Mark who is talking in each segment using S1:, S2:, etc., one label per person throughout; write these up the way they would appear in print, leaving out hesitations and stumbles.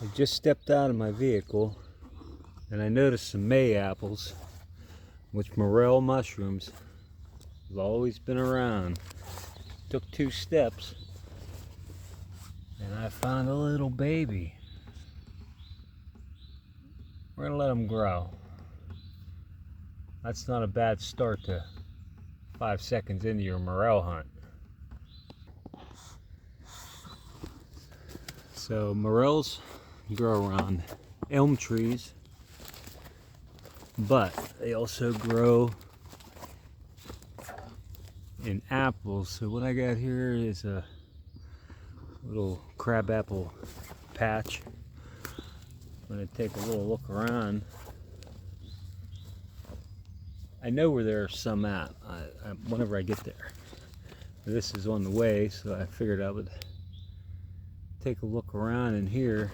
S1: I just stepped out of my vehicle and I noticed some May apples, which morel mushrooms have always been around. Took 2 steps and I found a little baby. We're gonna let them grow. That's not a bad start to 5 seconds into your morel hunt. So morels grow around elm trees, but they also grow in apples. So what I got here is a little crabapple patch. I'm going to take a little look around. I know where there are some at whenever I get there. This is on the way, so I figured I would take a look around in here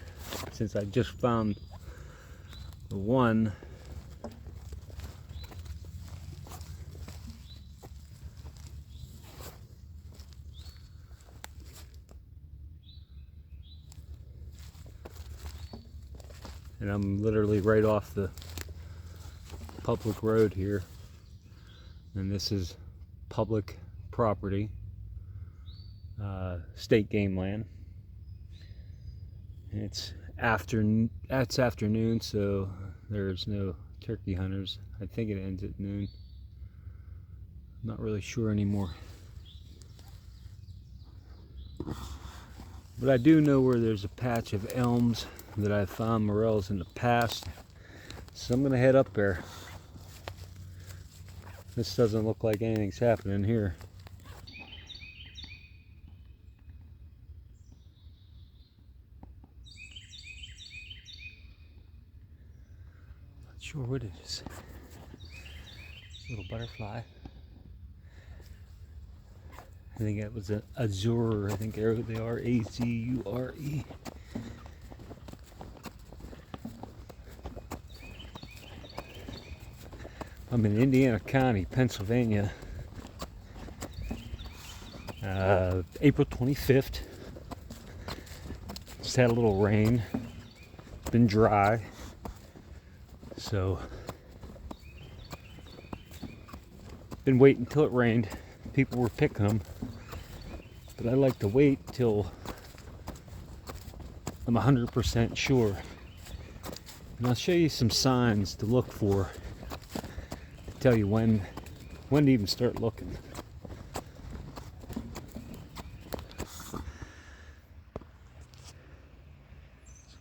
S1: since I just found the one. And I'm literally right off the public road here, and this is public property, state game land. And it's afternoon, so there's no turkey hunters. I think it ends at noon. I'm not really sure anymore. But I do know where there's a patch of elms that I've found morels in the past, so I'm gonna head up there. This doesn't look like anything's happening here. Not sure what it is. Little butterfly. I think it was an azure. I think they are A-Z-U-R-E. I'm in Indiana County, Pennsylvania. April 25th. Just had a little rain. Been dry. So, been waiting till it rained. People were picking them. But I like to wait till I'm 100% sure. And I'll show you some signs to look for. Tell you when to even start looking.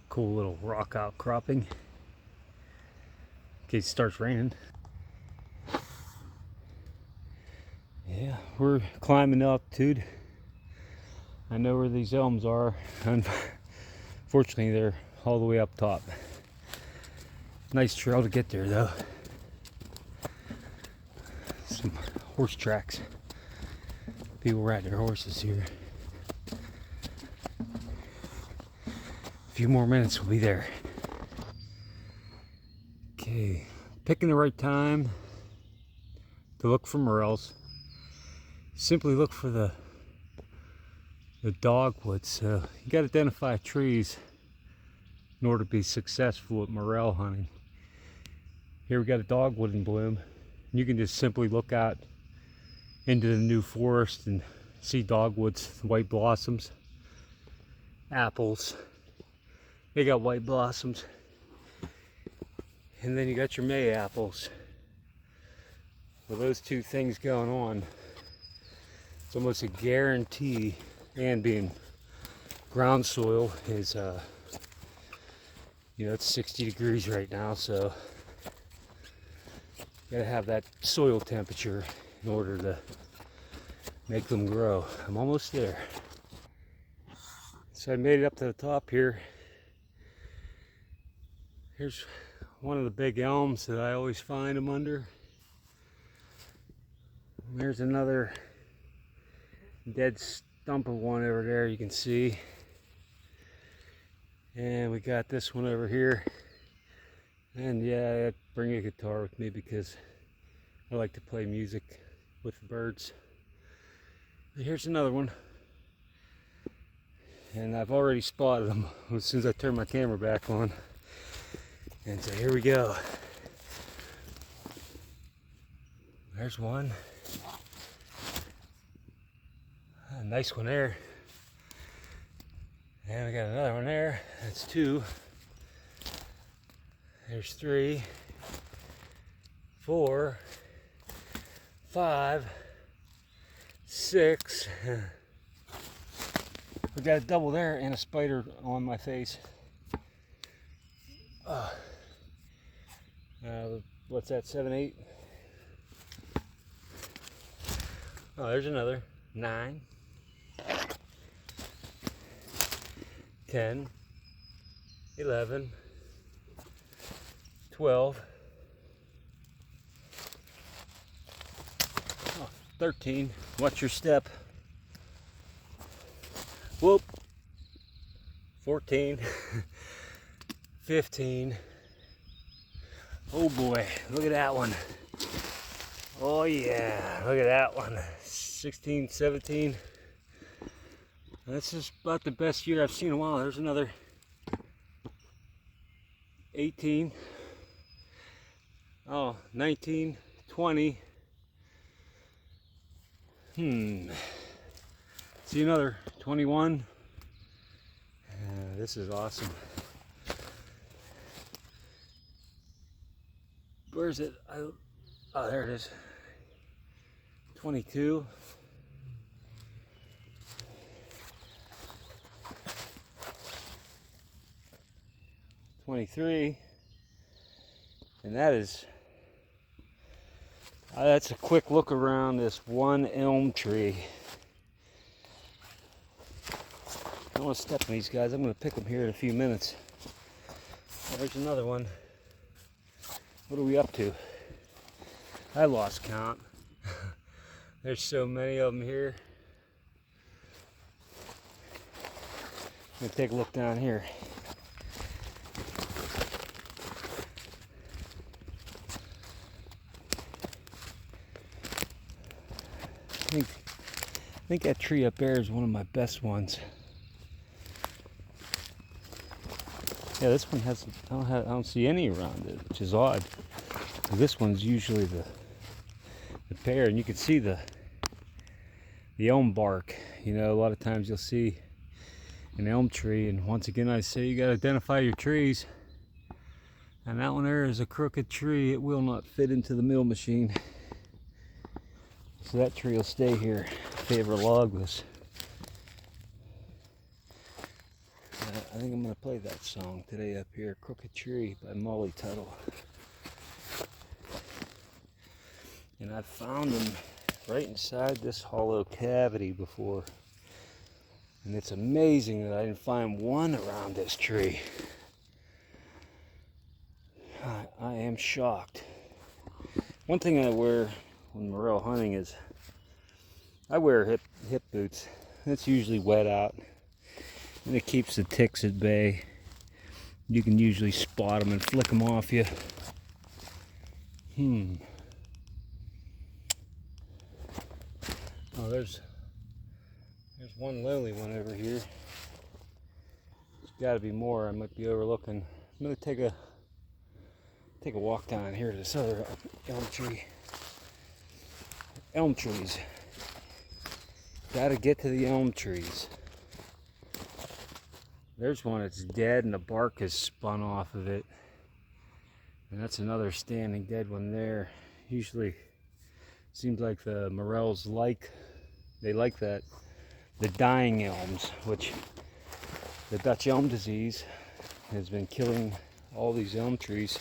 S1: Cool little rock outcropping in case it starts raining. Yeah, we're climbing altitude. I know where these elms are. Unfortunately, they're all the way up top. Nice trail to get there though. Some horse tracks. People ride their horses here. A few more minutes, we'll be there. Okay, picking the right time to look for morels. Simply look for the dogwoods. So you got to identify trees in order to be successful at morel hunting. Here we got a dogwood in bloom. You can just simply look out into the new forest and see dogwoods, white blossoms, apples. They got white blossoms. And then you got your May apples. With those two things going on, it's almost a guarantee. And being ground soil is, it's 60 degrees right now, so you gotta have that soil temperature in order to make them grow. I'm almost there. So I made it up to the top here. Here's one of the big elms that I always find them under. There's another dead stump of one over there you can see. And we got this one over here. And yeah, I bring a guitar with me because I like to play music with the birds. And here's another one. and I've already spotted them as soon as I turn my camera back on. And so here we go. There's one. A nice one there. And we got another one there. That's two. There's 3, 4, 5, 6. We got a double there and a spider on my face. What's that, 7, 8? Oh, there's another. 9, 10, 11, 12, 13. Watch your step. Whoop. 14, 15. Oh boy, look at that one. Oh yeah, look at that one. 16, 17. That's just about the best year I've seen in a while. There's another 18. Oh, 19, 20. See another 21. This is awesome. Where's it? Oh, there it is. 22. 23. And that's a quick look around this one elm tree. I don't want to step on these guys. I'm going to pick them here in a few minutes. There's another one. What are we up to? I lost count. There's so many of them here. I'm going to take a look down here. I think that tree up there is one of my best ones. Yeah, this one has. I don't see any around it, which is odd. This one's usually the pair, and you can see the elm bark. You know, a lot of times you'll see an elm tree, and once again I say you got to identify your trees. And that one there is a crooked tree. It will not fit into the mill machine. So that tree will stay here if they ever log this. I think I'm going to play that song today up here, Crooked Tree by Molly Tuttle. And I've found them right inside this hollow cavity before. And it's amazing that I didn't find one around this tree. I am shocked. One thing I wear when morel hunting is I wear hip boots. It's usually wet out. And it keeps the ticks at bay. You can usually spot them and flick them off you. Oh, there's one lonely one over here. There's got to be more I might be overlooking. I'm gonna take a walk down here to this other elm tree. Elm trees. Got to get to the elm trees. There's one that's dead and the bark has spun off of it. And that's another standing dead one there. Usually seems like the morels like that. The dying elms, which the Dutch elm disease has been killing all these elm trees.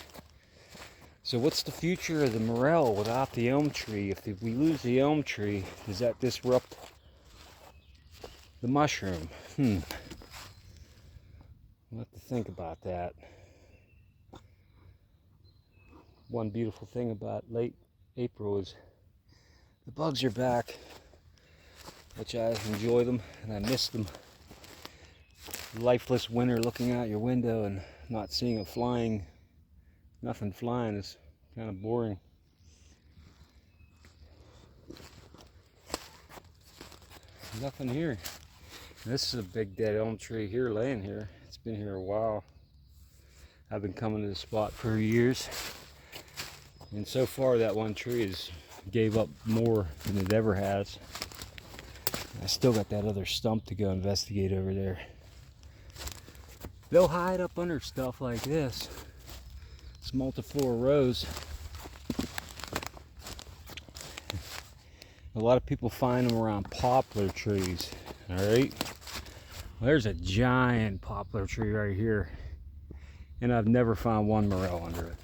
S1: So what's the future of the morel without the elm tree? If we lose the elm tree, does that disrupt the mushroom? I'll have to think about that. One beautiful thing about late April is the bugs are back, which I enjoy them and I miss them. Lifeless winter looking out your window and not seeing nothing flying is kind of boring. Nothing here. This is a big dead elm tree here laying here. It's been here a while. I've been coming to this spot for years. And so far that one tree has gave up more than it ever has. I still got that other stump to go investigate over there. They'll hide up under stuff like this. It's multiflora rose. A lot of people find them around poplar trees. Alright? Well, there's a giant poplar tree right here. And I've never found one morel under it.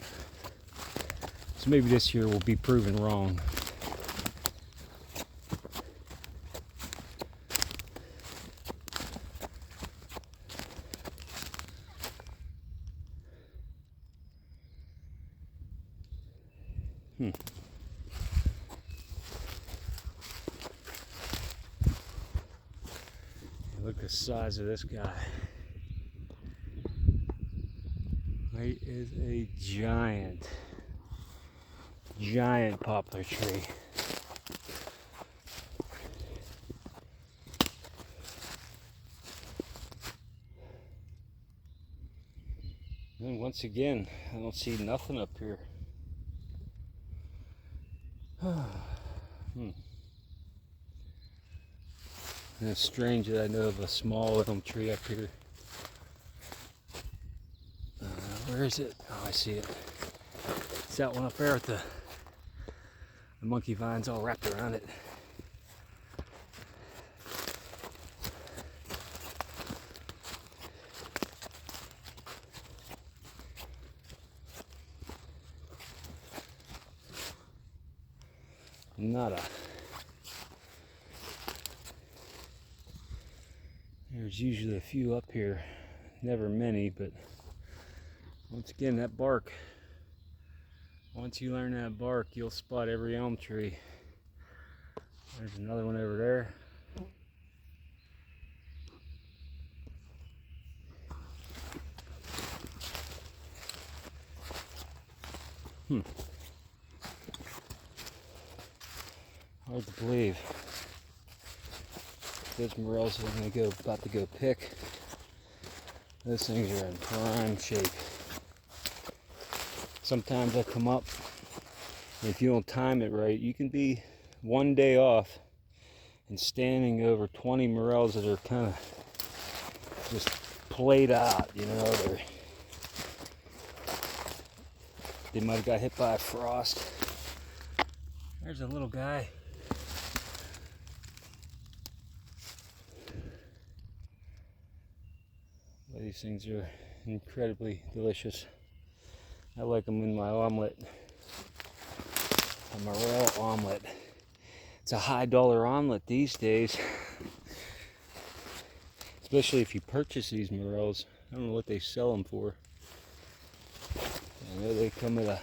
S1: So maybe this year will be proven wrong. Look at the size of this guy. He is a giant poplar tree. And once again, I don't see nothing up here. And it's strange that I know of a small elm tree up here. Where is it? Oh, I see it. It's that one up there with the monkey vines all wrapped around it. Nada. There's usually a few up here, never many, but once again, that bark, once you learn that bark, you'll spot every elm tree. There's another one over there. Hard to believe. Those morels I'm about to go pick. Those things are in prime shape. Sometimes I come up, and if you don't time it right, you can be one day off and standing over 20 morels that are kind of just played out, you know. They might have got hit by a frost. There's a little guy. Well, these things are incredibly delicious. I like them in my omelet. A morel omelet. It's a high dollar omelet these days. Especially if you purchase these morels. I don't know what they sell them for. I know they come at a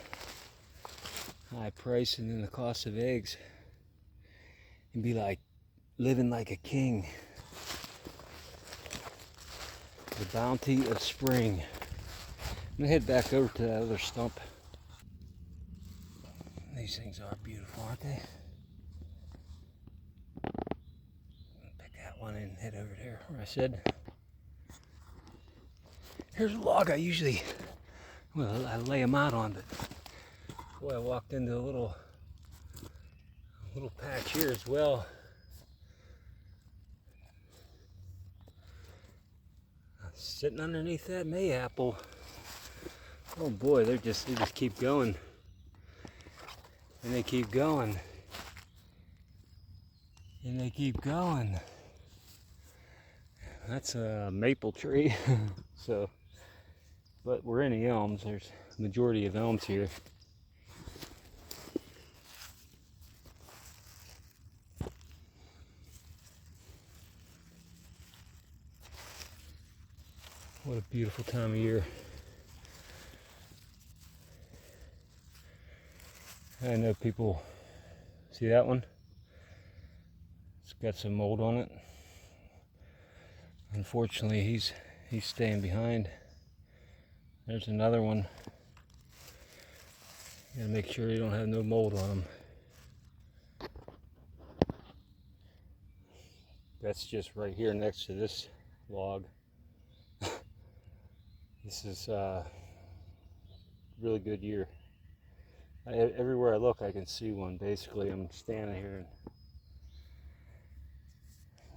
S1: high price, and then the cost of eggs. And be like living like a king. The bounty of spring. I'm gonna head back over to that other stump. These things are beautiful, aren't they? Pick that one and head over there where I said. Here's a log I usually, well, I lay them out on, but boy, I walked into a little patch here as well. Sitting underneath that mayapple. Oh boy, they just keep going. And they keep going. And they keep going. That's a maple tree. So, but we're in the elms. There's a majority of elms here. What a beautiful time of year. I know people see that one. It's got some mold on it. Unfortunately, he's staying behind. There's another one. You gotta make sure you don't have no mold on them. That's just right here next to this log. This is really good year. Everywhere I look I can see one. Basically I'm standing here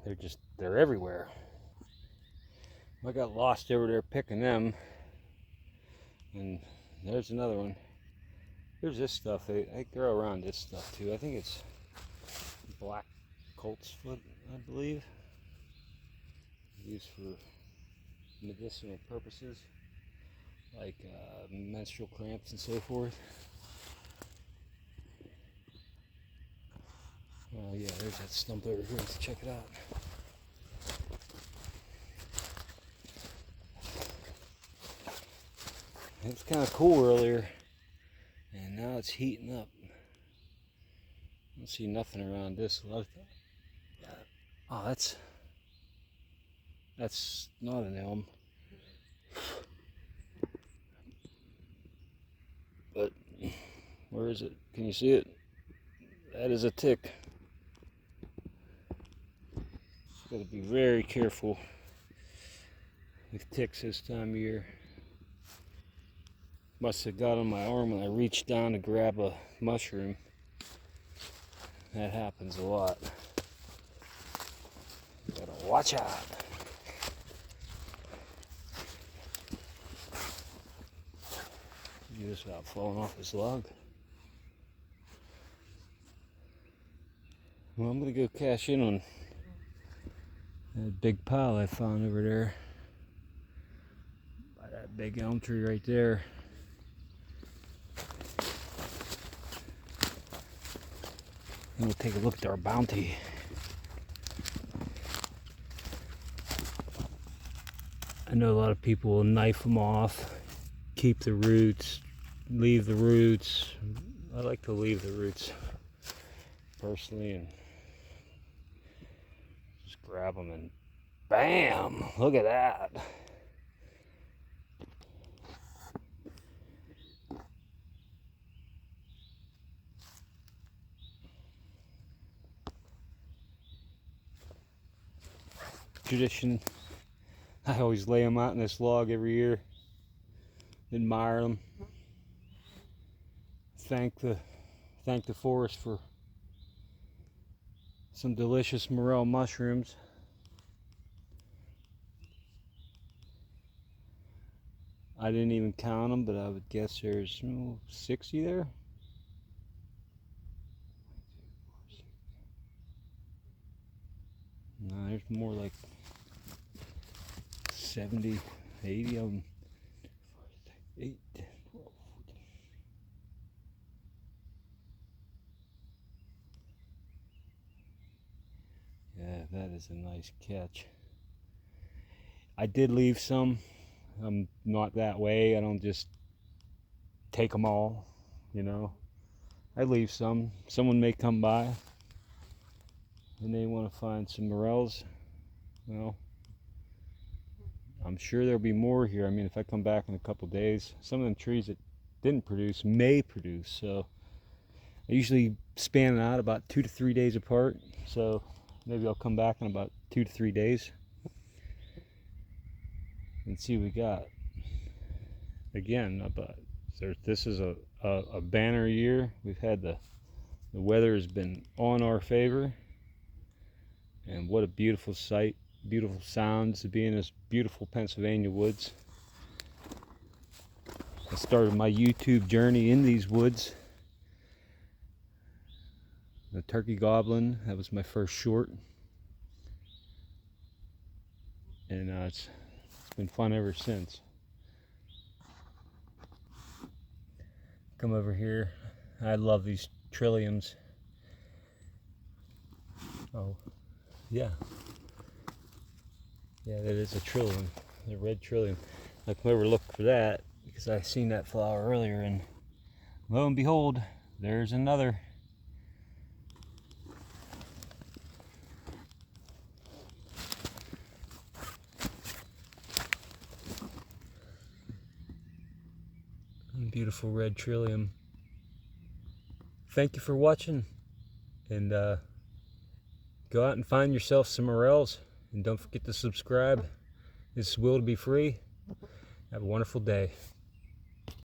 S1: and they're everywhere. I got lost over there picking them, and there's another one. There's this stuff. They grow around this stuff too. I think it's black colt's foot, I believe, used for medicinal purposes like menstrual cramps and so forth. Oh yeah, there's that stump over here. Let's check it out. It was kind of cool earlier, and now it's heating up. I don't see nothing around this. Oh, that's not an elm. But where is it? Can you see it? That is a tick. Got to be very careful with ticks this time of year. Must have got on my arm when I reached down to grab a mushroom. That happens a lot. Gotta watch out. You just about falling off this log. Well, I'm gonna go cash in on that big pile I found over there by that big elm tree right there. And we'll take a look at our bounty. I know a lot of people will knife them off, keep the roots, leave the roots. I like to leave the roots personally and just grab them and bam! Look at that. Tradition. I always lay them out in this log every year, admire them, thank the forest for some delicious morel mushrooms. I didn't even count them, but I would guess there's 60 there. No, there's more like 70, 80 of them. 8, 10, 12, 14. Yeah, that is a nice catch. I did leave some. I'm not that way. I don't just take them all, you know. I leave some. Someone may come by and they want to find some morels. Well, I'm sure there'll be more here. I mean, if I come back in a couple days, some of them trees that didn't produce may produce. So I usually span it out about 2 to 3 days apart. So maybe I'll come back in about 2 to 3 days and see what we got. Again, this is a banner year. We've had the weather has been on our favor, and what a beautiful sight, beautiful sounds to be in this beautiful Pennsylvania woods. I started my YouTube journey in these woods. The Turkey Goblin, that was my first short, and it's been fun ever since. Come over here. I love these trilliums. Oh, yeah. Yeah, that is a trillium, the red trillium. I come over to look for that because I seen that flower earlier, and lo and behold, there's another. Beautiful red trillium. Thank you for watching, and Go out and find yourself some morels, and don't forget to subscribe. This is Will to be free. Have a wonderful day.